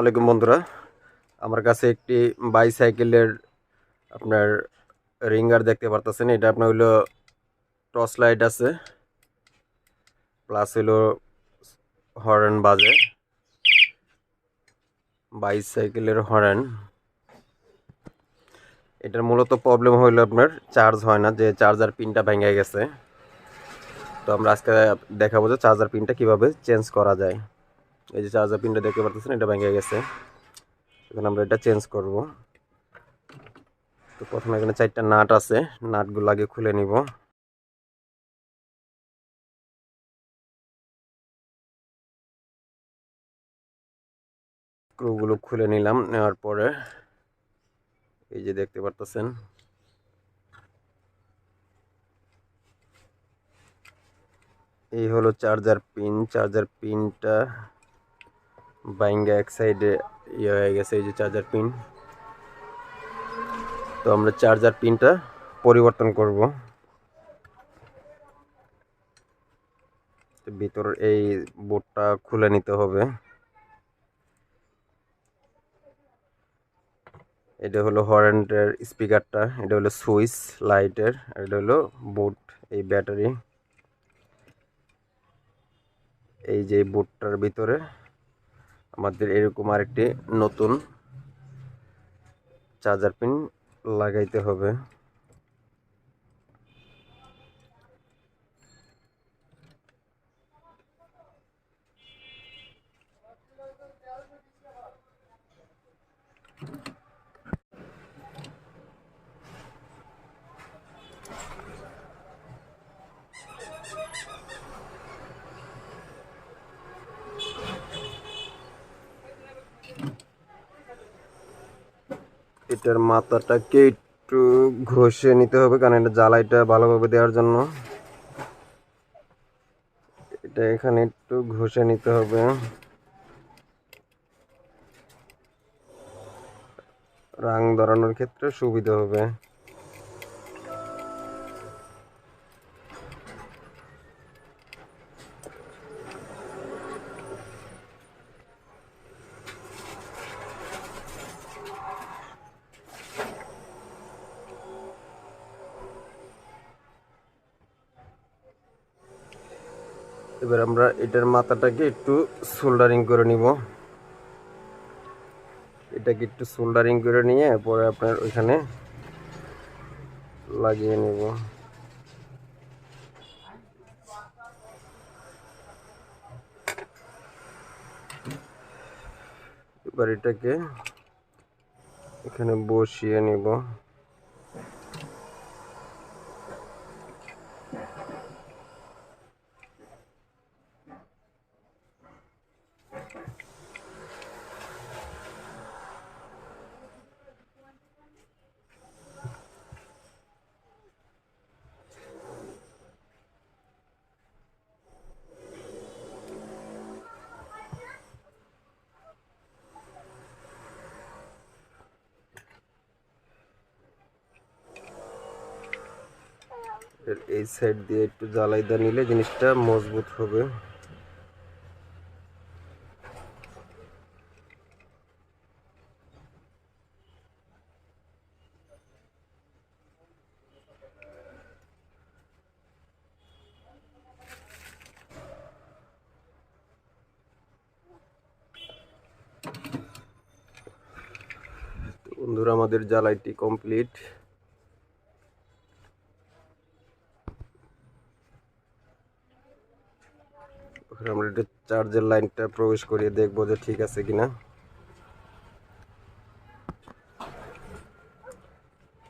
আলাইকুম বন্ধুরা, আমার কাছে একটি বাইসাইকেলের আপনার রিঙ্গার দেখতে পারতেছেন। এটা আপনার হইলো টর্চ লাইট আছে, প্লাস হইলো হর্ন বাজে, বাইসাইকেলের হর্ন। এটার মূলত প্রবলেম হইলো আপনার চার্জ হয় না, যে চার্জার পিনটা ভেঙে গেছে। তো আমরা আজকে দেখাবো যে চার্জার পিনটা কিভাবে চেঞ্জ করা যায়। এই যে চার্জার পিনটা দেখতে পারতেছেন, এটা ভেঙে গেছে। এখন আমরা এটা চেঞ্জ করব। তো প্রথমে এখানে 4টা নাট আছে, নাটগুলো আগে খুলে নিব। স্ক্রুগুলো খুলে নিলাম, নেওয়ার পরে এই যে দেখতে পারতেছেন, এই হলো চার্জার পিন। চার্জার পিনটা বাইঙ্গা এক সাইডে ইয়ে হয়ে গেছে, এই যে চার্জার পিন। তো আমরা চার্জার পিনটা পরিবর্তন করব। ভিতর এই বোর্ডটা খুলে নিতে হবে। এটা হলো হর্নের স্পিকারটা, এটা হলো সুইচ লাইটের, এটা হলো বোর্ড, এই ব্যাটারি। এই যে বোর্ডটার ভিতরে আমাদের এরকম আরেকটি নতুন চার্জার পিন লাগাইতে হবে। এটার মাথাটাকে একটু ঘষে নিতে হবে, কারণ এটা জ্বালাইটা ভালোভাবে দেওয়ার জন্য। এটা এখানে একটু ঘষে নিতে হবে, রাং ধরানোর ক্ষেত্রে সুবিধা হবে। এবার আমরা এটার মাথাটাকে একটু সোল্ডারিং করে নিব। এটাকে একটু সোল্ডারিং করে নিয়ে পরে আপনার ওইখানে লাগিয়ে নেব। এবার এটাকে এখানে বসিয়ে নিব। এই সাইড দিয়ে একটু জ্বালাই দিয়ে নিলে জিনিসটা মজবুত হবে। বন্ধুরা, আমাদের জ্বালাইটি কমপ্লিট। আমরা একটু চার্জের লাইনটা প্রবেশ করিয়ে দেখবো যে ঠিক আছে কিনা।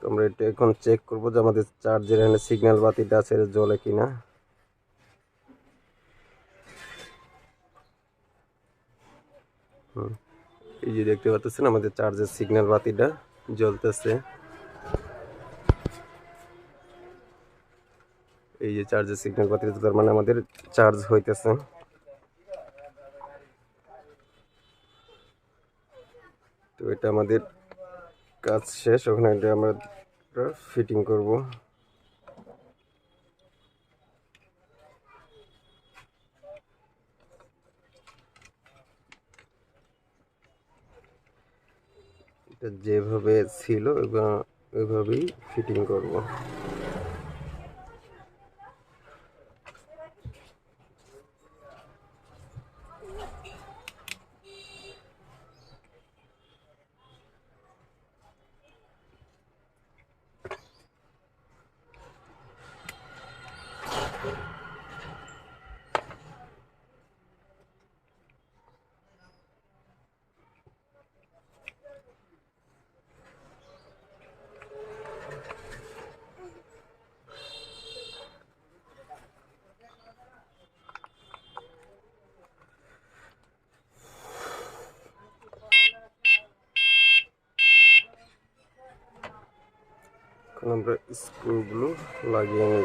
আমরা এটা এখন চেক করবো যে আমাদের চার্জের এখানে সিগন্যাল বাতিটা আছে, জ্বলে কিনা। এই যে দেখতে পাচ্ছেন আমাদের চার্জের সিগন্যাল বাতিটা জ্বলতেছে। এই যে চার্জের সিগন্যাল বাতিটা, তার মানে আমাদের চার্জ হইতেছে। তো এটা আমাদের কাজ শেষ, ওখানে এটা আমরা ফিটিং করব। এটা যেভাবে ছিল ওইভাবেই ফিটিং করব। এখন আমরা স্ক্রুগুলো লাগিয়ে নেব।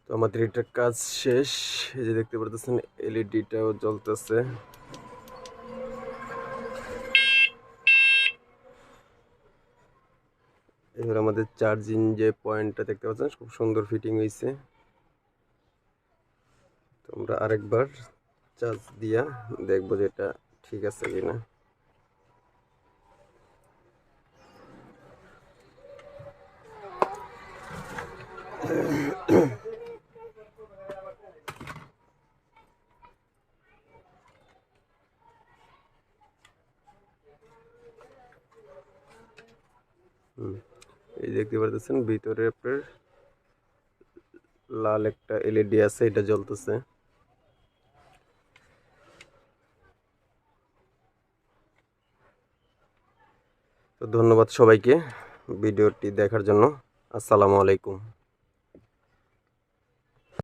তো আমাদের এটার কাজ শেষ। এই যে দেখতে পারতেছেন এলইডিটাও জ্বলতেছে। এবার আমাদের চার্জিং যে পয়েন্টটা দেখতে পাচ্ছেন খুব সুন্দর ফিটিং হয়েছে। তো আমরা আরেকবার চার্জ দিয়া দেখবো যে এটা ঠিক আছে কিনা। এই দেখতে পারতেছেন ভিতরে আপনার লাল একটা এলইডি আছে, এটা জ্বলতেছে। তো ধন্যবাদ সবাইকে ভিডিওটি দেখার জন্য। আসসালামু আলাইকুম।